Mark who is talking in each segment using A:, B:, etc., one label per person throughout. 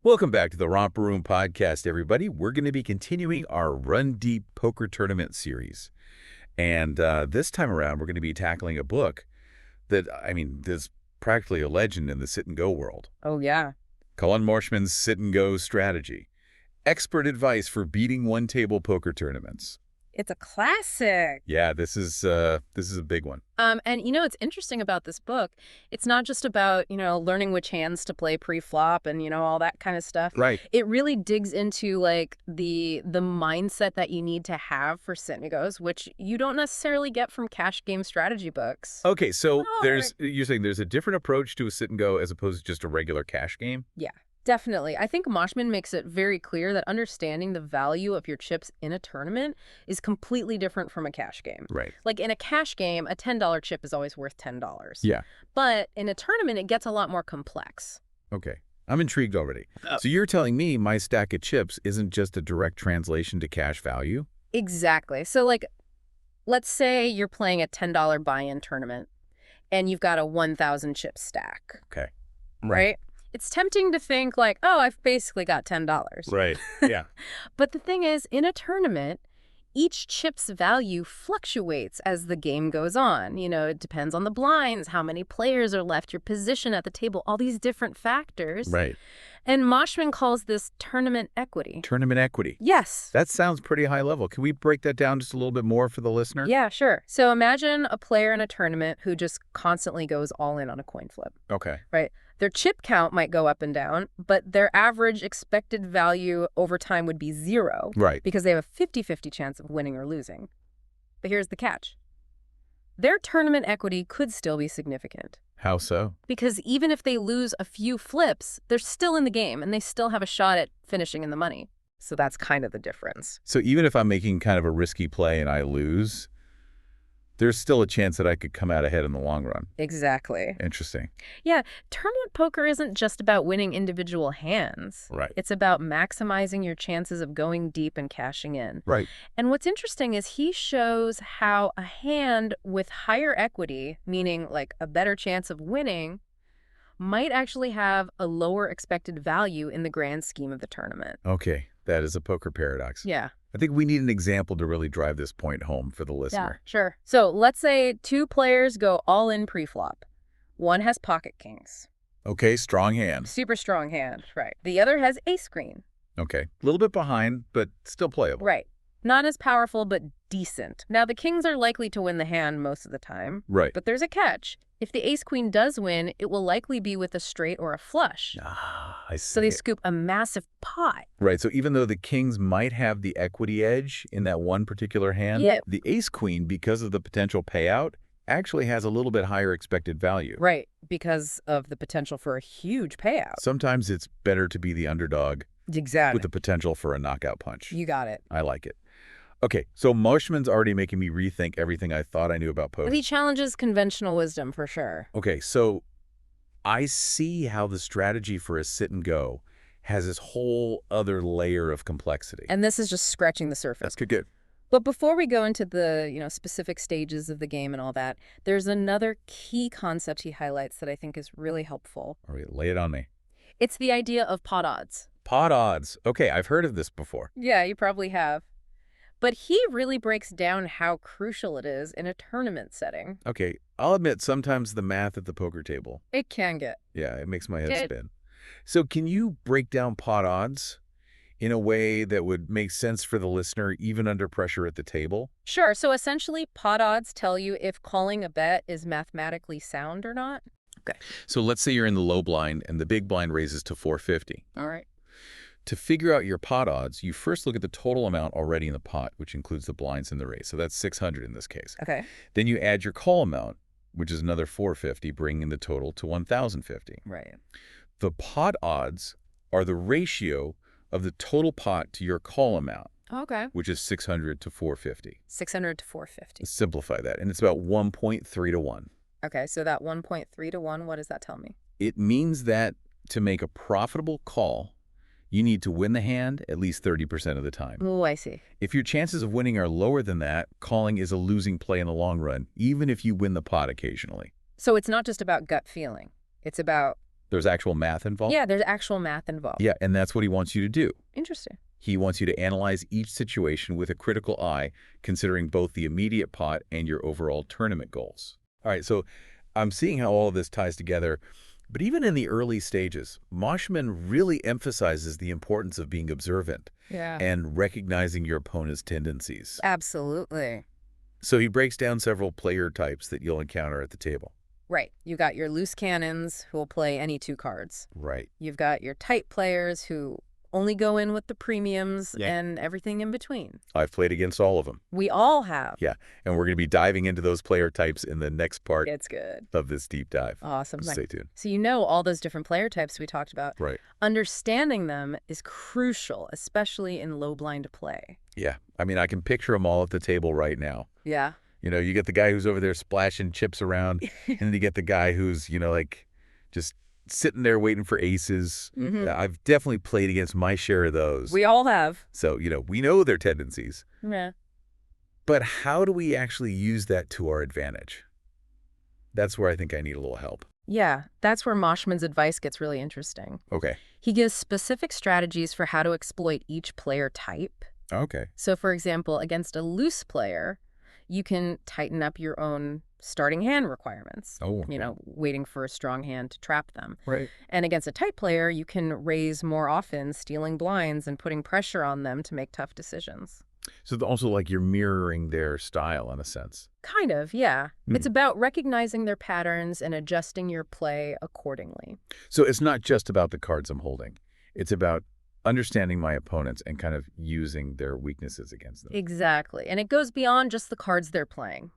A: Welcome back to the Romper Room Podcast, everybody. We're going to be continuing our Run Deep Poker Tournament series. And this time around, we're going to be tackling a book that, is practically a legend in the sit-and-go world.
B: Oh, yeah.
A: Colin Moshman's Sit-and-Go Strategy. Expert advice for beating one-table poker tournaments.
B: It's a classic.
A: Yeah, this is a big one.
B: And what's interesting about this book, it's not just about, learning which hands to play pre-flop and, all that kind of stuff.
A: Right.
B: It really digs into, like, the mindset that you need to have for sit-and-goes, which you don't necessarily get from cash game strategy books.
A: Okay, so you're saying there's a different approach to a sit-and-go as opposed to just a regular cash game?
B: Yeah. Definitely. I think Moshman makes it very clear that understanding the value of your chips in a tournament is completely different from a cash game.
A: Right.
B: Like in a cash game, a $10 chip is always worth $10.
A: Yeah.
B: But in a tournament, it gets a lot more complex.
A: Okay. I'm intrigued already. So you're telling me my stack of chips isn't just a direct translation to cash value?
B: Exactly. So, like, let's say you're playing a $10 buy-in tournament and you've got a 1,000 chip stack.
A: Okay.
B: Right? It's tempting to think like, oh, I've basically got $10.
A: Right, yeah.
B: But the thing is, in a tournament, each chip's value fluctuates as the game goes on. It depends on the blinds, how many players are left, your position at the table, all these different factors.
A: Right.
B: And Moshman calls this tournament equity.
A: Tournament equity.
B: Yes.
A: That sounds pretty high level. Can we break that down just a little bit more for the listener?
B: Yeah, sure. So imagine a player in a tournament who just constantly goes all in on a coin flip.
A: Okay.
B: Right. Their chip count might go up and down, but their average expected value over time would be 0.
A: Right.
B: Because they have a 50-50 chance of winning or losing. But here's the catch. Their tournament equity could still be significant.
A: How so?
B: Because even if they lose a few flips, they're still in the game and they still have a shot at finishing in the money. So that's kind of the difference.
A: So even if I'm making kind of a risky play and I lose, there's still a chance that I could come out ahead in the long run.
B: Exactly.
A: Interesting.
B: Yeah, tournament poker isn't just about winning individual hands.
A: Right.
B: It's about maximizing your chances of going deep and cashing in.
A: Right.
B: And what's interesting is he shows how a hand with higher equity, meaning like a better chance of winning, might actually have a lower expected value in the grand scheme of the tournament.
A: Okay, that is a poker paradox.
B: Yeah.
A: I think we need an example to really drive this point home for the listener.
B: Yeah, sure. So let's say 2 players go all in pre-flop. One has pocket kings.
A: Okay, strong hand.
B: Super strong hand, right. The other has ace queen.
A: Okay, a little bit behind, but still playable.
B: Right. Not as powerful, but decent. Now, the kings are likely to win the hand most of the time.
A: Right.
B: But there's a catch. If the ace-queen does win, it will likely be with a straight or a flush.
A: Ah, I see.
B: So they scoop a massive pot.
A: Right, so even though the kings might have the equity edge in that one particular hand, the ace-queen, because of the potential payout, actually has a little bit higher expected value.
B: Right, because of the potential for a huge payout.
A: Sometimes it's better to be the underdog with the potential for a knockout punch.
B: You got it.
A: I like it. Okay, so Moshman's already making me rethink everything I thought I knew about poker.
B: But he challenges conventional wisdom for sure.
A: Okay, so I see how the strategy for a sit-and-go has this whole other layer of complexity.
B: And this is just scratching the surface.
A: That's good.
B: But before we go into the, specific stages of the game and all that, there's another key concept he highlights that I think is really helpful.
A: All right, lay it on me.
B: It's the idea of pot odds.
A: Pot odds. Okay, I've heard of this before.
B: Yeah, you probably have. But he really breaks down how crucial it is in a tournament setting.
A: Okay, I'll admit sometimes the math at the poker table.
B: It can get.
A: Yeah, it makes my head spin. So can you break down pot odds in a way that would make sense for the listener even under pressure at the table?
B: Sure. So essentially, pot odds tell you if calling a bet is mathematically sound or not. Okay.
A: So let's say you're in the low blind and the big blind raises to 450.
B: All right.
A: To figure out your pot odds, you first look at the total amount already in the pot, which includes the blinds and the raise. So that's 600 in this case.
B: Okay.
A: Then you add your call amount, which is another 450, bringing the total to 1,050.
B: Right.
A: The pot odds are the ratio of the total pot to your call amount,
B: Okay.
A: which is 600 to 450.
B: 600 to 450.
A: Let's simplify that. And it's about 1.3 to 1.
B: Okay, so that 1.3 to 1, what does that tell me?
A: It means that to make a profitable call, you need to win the hand at least 30% of the time.
B: Oh, I see.
A: If your chances of winning are lower than that, calling is a losing play in the long run, even if you win the pot occasionally.
B: So it's not just about gut feeling. It's about
A: There's actual math involved?
B: Yeah, there's actual math involved.
A: Yeah, and that's what he wants you to do.
B: Interesting.
A: He wants you to analyze each situation with a critical eye, considering both the immediate pot and your overall tournament goals. All right, so I'm seeing how all of this ties together, but even in the early stages, Moshman really emphasizes the importance of being observant
B: Yeah.
A: and recognizing your opponent's tendencies.
B: Absolutely.
A: So he breaks down several player types that you'll encounter at the table.
B: Right. You got your loose cannons who will play any 2 cards.
A: Right.
B: You've got your tight players who only go in with the premiums
A: Yeah.
B: and everything in between.
A: I've played against all of them.
B: We all have.
A: Yeah, and we're going to be diving into those player types in the next part
B: It's good.
A: of this deep dive.
B: Awesome.
A: Stay tuned.
B: So you know all those different player types we talked about.
A: Right.
B: Understanding them is crucial, especially in low blind play.
A: Yeah, I mean, I can picture them all at the table right now.
B: Yeah.
A: You know, you get the guy who's over there splashing chips around, and then you get the guy who's, like just sitting there waiting for aces. I've definitely played against my share of those.
B: We all have.
A: So, we know their tendencies.
B: Yeah.
A: But how do we actually use that to our advantage? That's where I think I need a little help.
B: Yeah, that's where Moshman's advice gets really interesting.
A: Okay.
B: He gives specific strategies for how to exploit each player type.
A: Okay.
B: So, for example, against a loose player, you can tighten up your own starting hand requirements.
A: Oh, okay.
B: Waiting for a strong hand to trap them.
A: Right.
B: And against a tight player, you can raise more often, stealing blinds and putting pressure on them to make tough decisions.
A: So also like you're mirroring their style in a sense.
B: Kind of, yeah.
A: Hmm.
B: It's about recognizing their patterns and adjusting your play accordingly.
A: So it's not just about the cards I'm holding. It's about understanding my opponents and kind of using their weaknesses against them.
B: Exactly. And it goes beyond just the cards they're playing,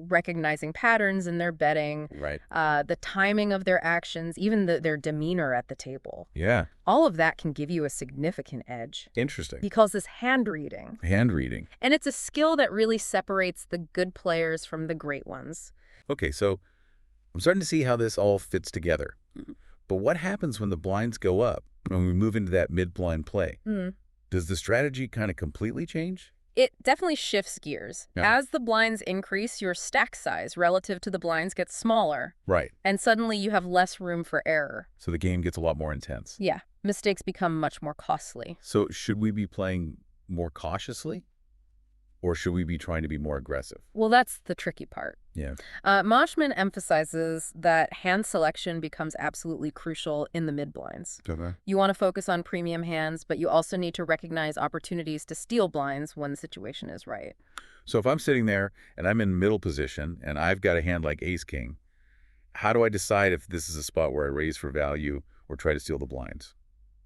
B: recognizing patterns in their betting,
A: Right.
B: the timing of their actions, even their demeanor at the table.
A: Yeah.
B: All of that can give you a significant edge.
A: Interesting.
B: He calls this hand reading.
A: Hand reading.
B: And it's a skill that really separates the good players from the great ones.
A: Okay, so I'm starting to see how this all fits together. But what happens when the blinds go up, when we move into that mid-blind play? Does the strategy kind of completely change?
B: It definitely shifts gears.
A: Yeah.
B: As the blinds increase, your stack size relative to the blinds gets smaller.
A: Right.
B: And suddenly you have less room for error.
A: So the game gets a lot more intense.
B: Yeah. Mistakes become much more costly.
A: So should we be playing more cautiously? Or should we be trying to be more aggressive?
B: Well, that's the tricky part.
A: Yeah.
B: Moshman emphasizes that hand selection becomes absolutely crucial in the mid-blinds.
A: Okay.
B: You want to focus on premium hands, but you also need to recognize opportunities to steal blinds when the situation is right.
A: So if I'm sitting there and I'm in middle position and I've got a hand like ace-king, how do I decide if this is a spot where I raise for value or try to steal the blinds?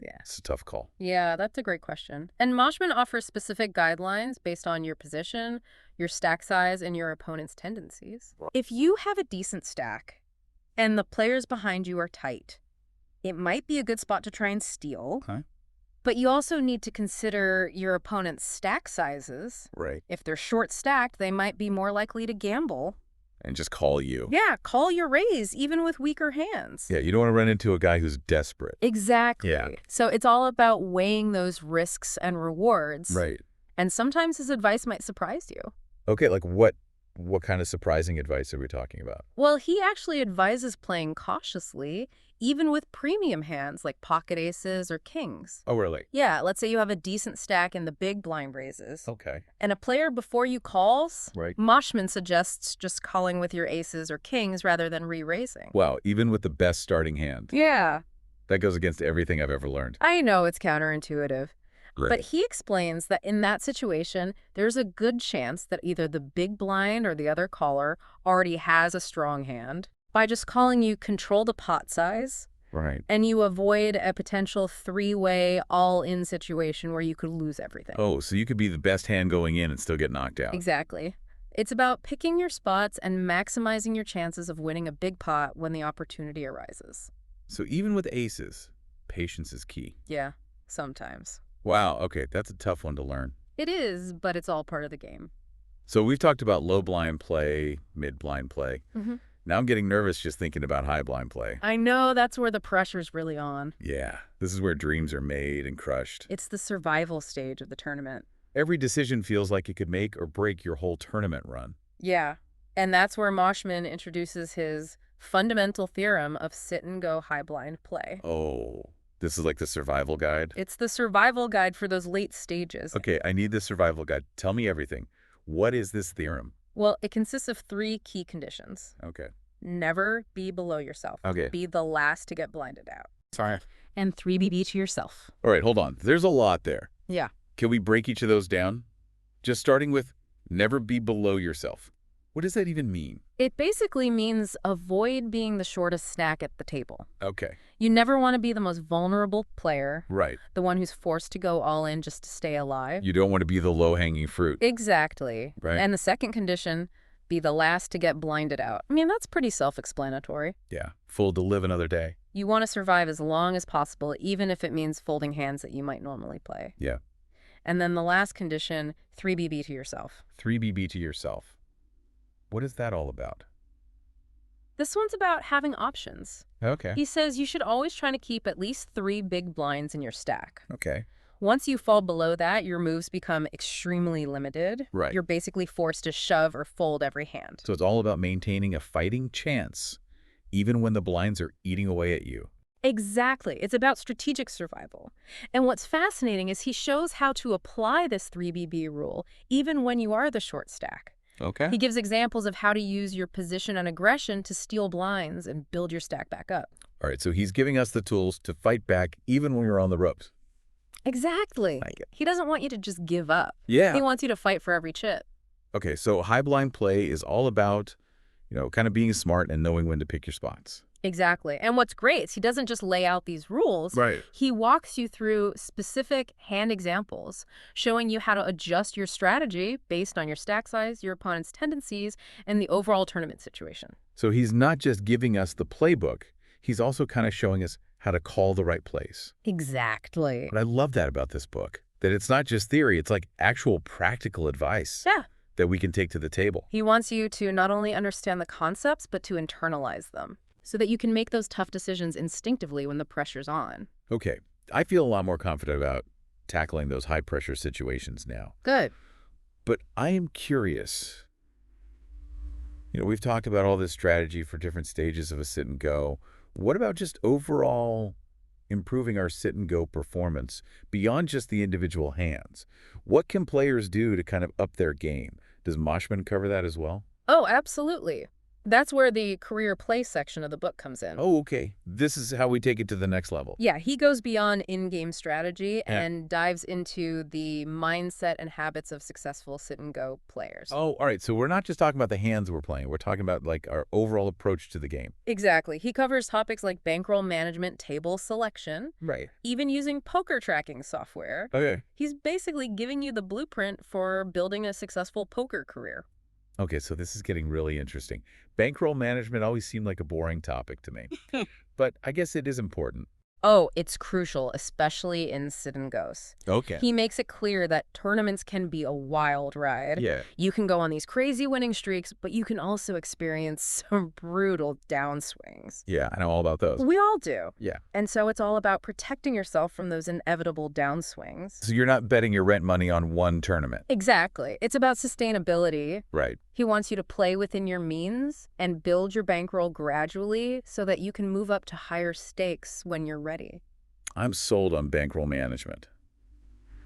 B: Yeah.
A: It's a tough call.
B: Yeah, that's a great question. And Moshman offers specific guidelines based on your position, your stack size, and your opponent's tendencies. If you have a decent stack and the players behind you are tight, it might be a good spot to try and steal.
A: Okay.
B: But you also need to consider your opponent's stack sizes.
A: Right.
B: If they're short stacked, they might be more likely to gamble.
A: And just call you.
B: Yeah, call your raise, even with weaker hands.
A: Yeah, you don't want to run into a guy who's desperate.
B: Exactly.
A: Yeah.
B: So it's all about weighing those risks and rewards.
A: Right.
B: And sometimes his advice might surprise you.
A: Okay, like what kind of surprising advice are we talking about?
B: Well, he actually advises playing cautiously, even with premium hands like pocket aces or kings.
A: Oh, really?
B: Yeah, let's say you have a decent stack in the big blind raises.
A: Okay.
B: And a player before you calls,
A: Right.
B: Moshman suggests just calling with your aces or kings rather than re-raising.
A: Wow, even with the best starting hand.
B: Yeah.
A: That goes against everything I've ever learned.
B: I know it's counterintuitive.
A: Right.
B: But he explains that in that situation, there's a good chance that either the big blind or the other caller already has a strong hand. By just calling, you control the pot size,
A: Right.
B: and you avoid a potential three-way all-in situation where you could lose everything.
A: Oh, so you could be the best hand going in and still get knocked out.
B: Exactly. It's about picking your spots and maximizing your chances of winning a big pot when the opportunity arises.
A: So even with aces, patience is key.
B: Yeah, sometimes.
A: Wow, okay, that's a tough one to learn.
B: It is, but it's all part of the game.
A: So we've talked about low blind play, mid blind play.
B: Mm-hmm.
A: Now I'm getting nervous just thinking about high blind play.
B: I know that's where the pressure's really on.
A: Yeah, this is where dreams are made and crushed.
B: It's the survival stage of the tournament.
A: Every decision feels like it could make or break your whole tournament run.
B: Yeah. And that's where Moshman introduces his fundamental theorem of sit-and-go high-blind play.
A: Oh, this is like the survival guide?
B: It's the survival guide for those late stages.
A: Okay, I need the survival guide. Tell me everything. What is this theorem?
B: Well, it consists of 3 key conditions.
A: Okay.
B: Never be below yourself.
A: Okay.
B: Be the last to get blinded out.
A: Sorry.
B: And 3, be to yourself.
A: All right, hold on. There's a lot there.
B: Yeah.
A: Can we break each of those down? Just starting with never be below yourself. What does that even mean?
B: It basically means avoid being the shortest snack at the table.
A: Okay.
B: You never want to be the most vulnerable player,
A: Right.
B: the one who's forced to go all in just to stay alive.
A: You don't want to be the low-hanging fruit.
B: Exactly.
A: Right.
B: And the second condition, be the last to get blinded out. I mean, that's pretty self-explanatory.
A: Yeah. Full to live another day.
B: You want to survive as long as possible, even if it means folding hands that you might normally play.
A: Yeah.
B: And then the last condition, 3BB to yourself.
A: 3BB to yourself. What is that all about?
B: This one's about having options.
A: Okay.
B: He says you should always try to keep at least 3 big blinds in your stack.
A: Okay.
B: Once you fall below that, your moves become extremely limited.
A: Right.
B: You're basically forced to shove or fold every hand.
A: So it's all about maintaining a fighting chance, even when the blinds are eating away at you.
B: Exactly. It's about strategic survival. And what's fascinating is he shows how to apply this 3BB rule, even when you are the short stack.
A: Okay.
B: He gives examples of how to use your position and aggression to steal blinds and build your stack back up.
A: All right, so he's giving us the tools to fight back even when we're on the ropes.
B: Exactly.
A: Like it.
B: He doesn't want you to just give up.
A: Yeah.
B: He wants you to fight for every chip.
A: Okay, so high blind play is all about, kind of being smart and knowing when to pick your spots.
B: Exactly. And what's great is he doesn't just lay out these rules.
A: Right.
B: He walks you through specific hand examples, showing you how to adjust your strategy based on your stack size, your opponent's tendencies, and the overall tournament situation.
A: So he's not just giving us the playbook, he's also kind of showing us how to call the right plays.
B: Exactly.
A: But I love that about this book, that it's not just theory, it's like actual practical advice.
B: Yeah.
A: That we can take to the table.
B: He wants you to not only understand the concepts, but to internalize them, so that you can make those tough decisions instinctively when the pressure's on.
A: Okay, I feel a lot more confident about tackling those high-pressure situations now.
B: Good.
A: But I am curious. We've talked about all this strategy for different stages of a sit-and-go. What about just overall improving our sit-and-go performance beyond just the individual hands? What can players do to kind of up their game? Does Moshman cover that as well?
B: Oh, absolutely. That's where the career play section of the book comes in.
A: Oh, okay. This is how we take it to the next level.
B: Yeah, he goes beyond in-game strategy
A: Yeah.
B: and dives into the mindset and habits of successful sit-and-go players.
A: Oh, all right. So we're not just talking about the hands we're playing. We're talking about like our overall approach to the game.
B: Exactly. He covers topics like bankroll management, table selection,
A: Right.
B: even using poker tracking software.
A: Okay.
B: He's basically giving you the blueprint for building a successful poker career.
A: Okay, so this is getting really interesting. Bankroll management always seemed like a boring topic to me, but I guess it is important.
B: Oh, it's crucial, especially in sit-and-goes.
A: Okay.
B: He makes it clear that tournaments can be a wild ride.
A: Yeah.
B: You can go on these crazy winning streaks, but you can also experience some brutal downswings.
A: Yeah, I know all about those.
B: We all do.
A: Yeah.
B: And so it's all about protecting yourself from those inevitable downswings.
A: So you're not betting your rent money on one tournament.
B: Exactly. It's about sustainability.
A: Right.
B: He wants you to play within your means and build your bankroll gradually so that you can move up to higher stakes when you're ready.
A: I'm sold on bankroll management.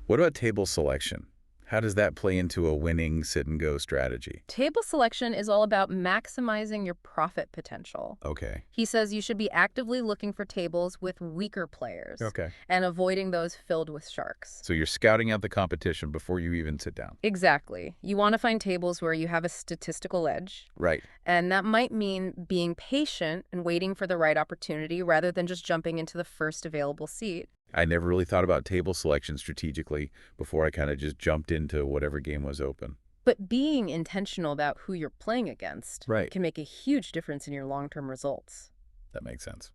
A: What about table selection? How does that play into a winning sit-and-go strategy?
B: Table selection is all about maximizing your profit potential.
A: Okay.
B: He says you should be actively looking for tables with weaker players
A: Okay.
B: and avoiding those filled with sharks.
A: So you're scouting out the competition before you even sit down.
B: Exactly. You want to find tables where you have a statistical edge,
A: Right.
B: and that might mean being patient and waiting for the right opportunity rather than just jumping into the first available seat.
A: I never really thought about table selection strategically before I kind of just jumped into whatever game was open.
B: But being intentional about who you're playing against
A: Right.
B: can make a huge difference in your long-term results.
A: That makes sense.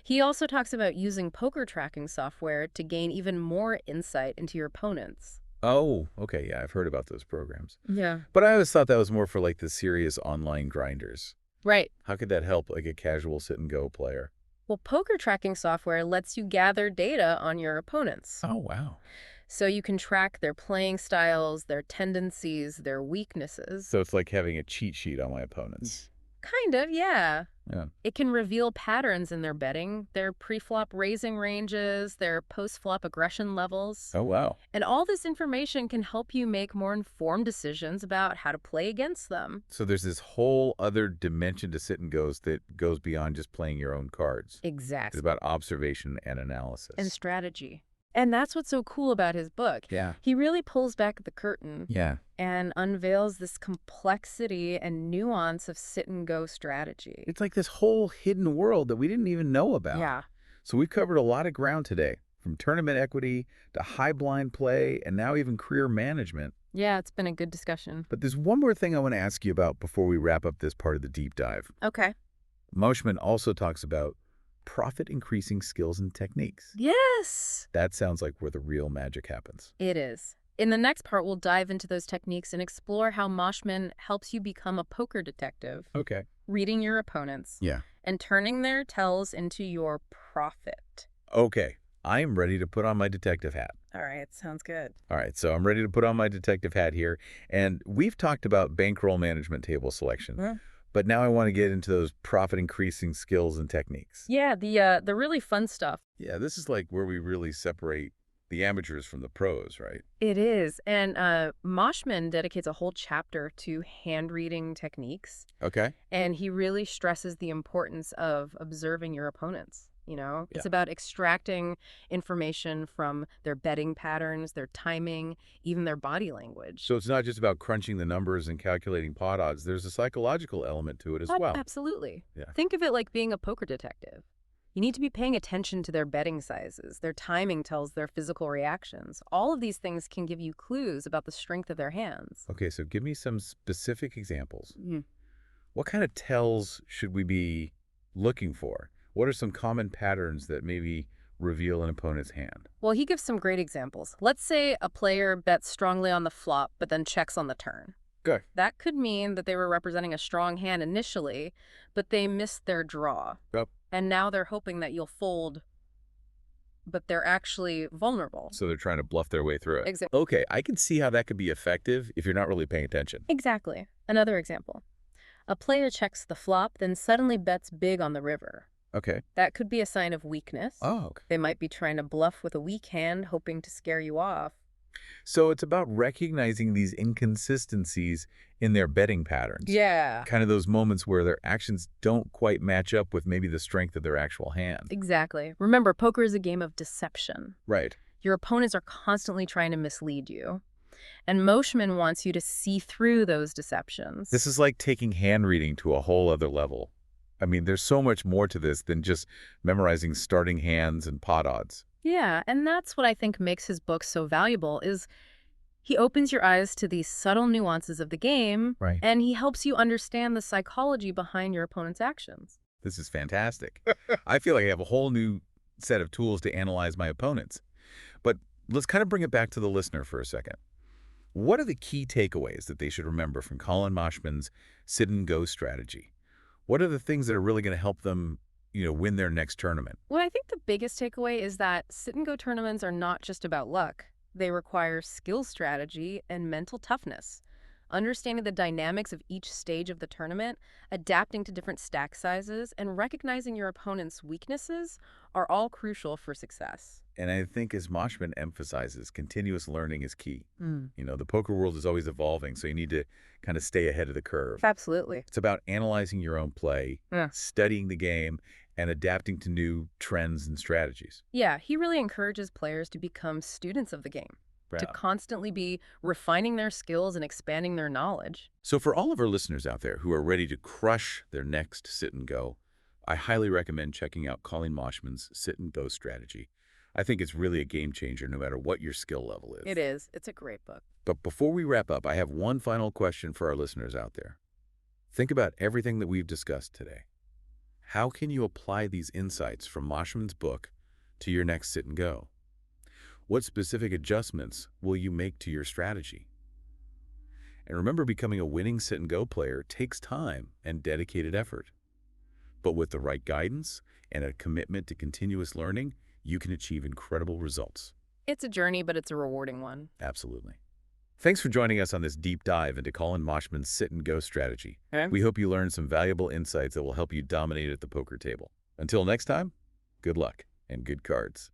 B: He also talks about using poker tracking software to gain even more insight into your opponents.
A: Oh, okay. Yeah, I've heard about those programs.
B: Yeah.
A: But I always thought that was more for like the serious online grinders.
B: Right.
A: How could that help like a casual sit-and-go player?
B: Well, poker tracking software lets you gather data on your opponents.
A: Oh, wow.
B: So you can track their playing styles, their tendencies, their weaknesses.
A: So it's like having a cheat sheet on my opponents.
B: Kind of, yeah.
A: Yeah.
B: It can reveal patterns in their betting, their pre-flop raising ranges, their post-flop aggression levels.
A: Oh, wow.
B: And all this information can help you make more informed decisions about how to play against them.
A: So there's this whole other dimension to sit and goes that goes beyond just playing your own cards. It's
B: Exactly.
A: about observation and analysis.
B: And strategy. And that's what's so cool about his book.
A: Yeah.
B: He really pulls back the curtain
A: Yeah.
B: and unveils this complexity and nuance of sit-and-go strategy.
A: It's like this whole hidden world that we didn't even know about.
B: Yeah.
A: So we've covered a lot of ground today, from tournament equity to high blind play and now even career management.
B: Yeah, it's been a good discussion.
A: But there's one more thing I want to ask you about before we wrap up this part of the deep dive.
B: Okay.
A: Moshman also talks about profit-increasing skills and techniques.
B: Yes!
A: That sounds like where the real magic happens.
B: It is. In the next part, we'll dive into those techniques and explore how Moshman helps you become a poker detective,
A: Okay.
B: reading your opponents,
A: Yeah.
B: and turning their tells into your profit.
A: Okay. I am ready to put on my detective hat.
B: All right, sounds good.
A: All right, so I'm ready to put on my detective hat here. And we've talked about bankroll management table selection.
B: Yeah.
A: But now I want to get into those profit-increasing skills and techniques.
B: Yeah, the really fun stuff.
A: Yeah, this is like where we really separate the amateurs from the pros, right?
B: It is. And Moshman dedicates a whole chapter to hand-reading techniques.
A: Okay.
B: And he really stresses the importance of observing your opponents. You know, it's
A: Yeah.
B: about extracting information from their betting patterns, their timing, even their body language.
A: So it's not just about crunching the numbers and calculating pot odds. There's a psychological element to it as well.
B: Absolutely.
A: Yeah.
B: Think of it like being a poker detective. You need to be paying attention to their betting sizes. Their timing tells their physical reactions. All of these things can give you clues about the strength of their hands.
A: Okay, so give me some specific examples.
B: Mhm.
A: What kind of tells should we be looking for? What are some common patterns that maybe reveal an opponent's hand?
B: Well, he gives some great examples. Let's say a player bets strongly on the flop, but then checks on the turn.
A: Good.
B: That could mean that they were representing a strong hand initially, but they missed their draw.
A: Yep.
B: And now they're hoping that you'll fold, but they're actually vulnerable.
A: So they're trying to bluff their way through it.
B: Exactly.
A: Okay, I can see how that could be effective if you're not really paying attention.
B: Exactly. Another example. A player checks the flop, then suddenly bets big on the river.
A: Okay.
B: That could be a sign of weakness.
A: Oh, okay.
B: They might be trying to bluff with a weak hand, hoping to scare you off.
A: So it's about recognizing these inconsistencies in their betting patterns.
B: Yeah.
A: Kind of those moments where their actions don't quite match up with maybe the strength of their actual hand.
B: Exactly. Remember, poker is a game of deception.
A: Right.
B: Your opponents are constantly trying to mislead you. And Moshman wants you to see through those deceptions.
A: This is like taking hand reading to a whole other level. I mean, there's so much more to this than just memorizing starting hands and pot odds.
B: Yeah, and that's what I think makes his book so valuable is he opens your eyes to these subtle nuances of the game,
A: Right.
B: and he helps you understand the psychology behind your opponent's actions.
A: This is fantastic. I feel like I have a whole new set of tools to analyze my opponents. But let's kind of bring it back to the listener for a second. What are the key takeaways that they should remember from Colin Moshman's sit-and-go strategy? What are the things that are really going to help them, win their next tournament?
B: Well, I think the biggest takeaway is that sit-and-go tournaments are not just about luck. They require skill strategy and mental toughness. Understanding the dynamics of each stage of the tournament, adapting to different stack sizes, and recognizing your opponent's weaknesses are all crucial for success.
A: And I think, as Moshman emphasizes, continuous learning is key.
B: Mm.
A: The poker world is always evolving, so you need to kind of stay ahead of the curve.
B: Absolutely.
A: It's about analyzing your own play,
B: Yeah.
A: studying the game, and adapting to new trends and strategies.
B: Yeah, he really encourages players to become students of the game, to
A: Yeah.
B: constantly be refining their skills and expanding their knowledge.
A: So for all of our listeners out there who are ready to crush their next sit-and-go, I highly recommend checking out Colin Moshman's sit-and-go strategy. I think it's really a game changer no matter what your skill level is.
B: It is. It's a great book.
A: But before we wrap up, I have one final question for our listeners out there. Think about everything that we've discussed today. How can you apply these insights from Moshman's book to your next sit-and-go? What specific adjustments will you make to your strategy? And remember, becoming a winning sit-and-go player takes time and dedicated effort. But with the right guidance and a commitment to continuous learning, you can achieve incredible results.
B: It's a journey, but it's a rewarding one.
A: Absolutely. Thanks for joining us on this deep dive into Colin Moshman's sit-and-go strategy.
B: Okay.
A: We hope you learned some valuable insights that will help you dominate at the poker table. Until next time, good luck and good cards.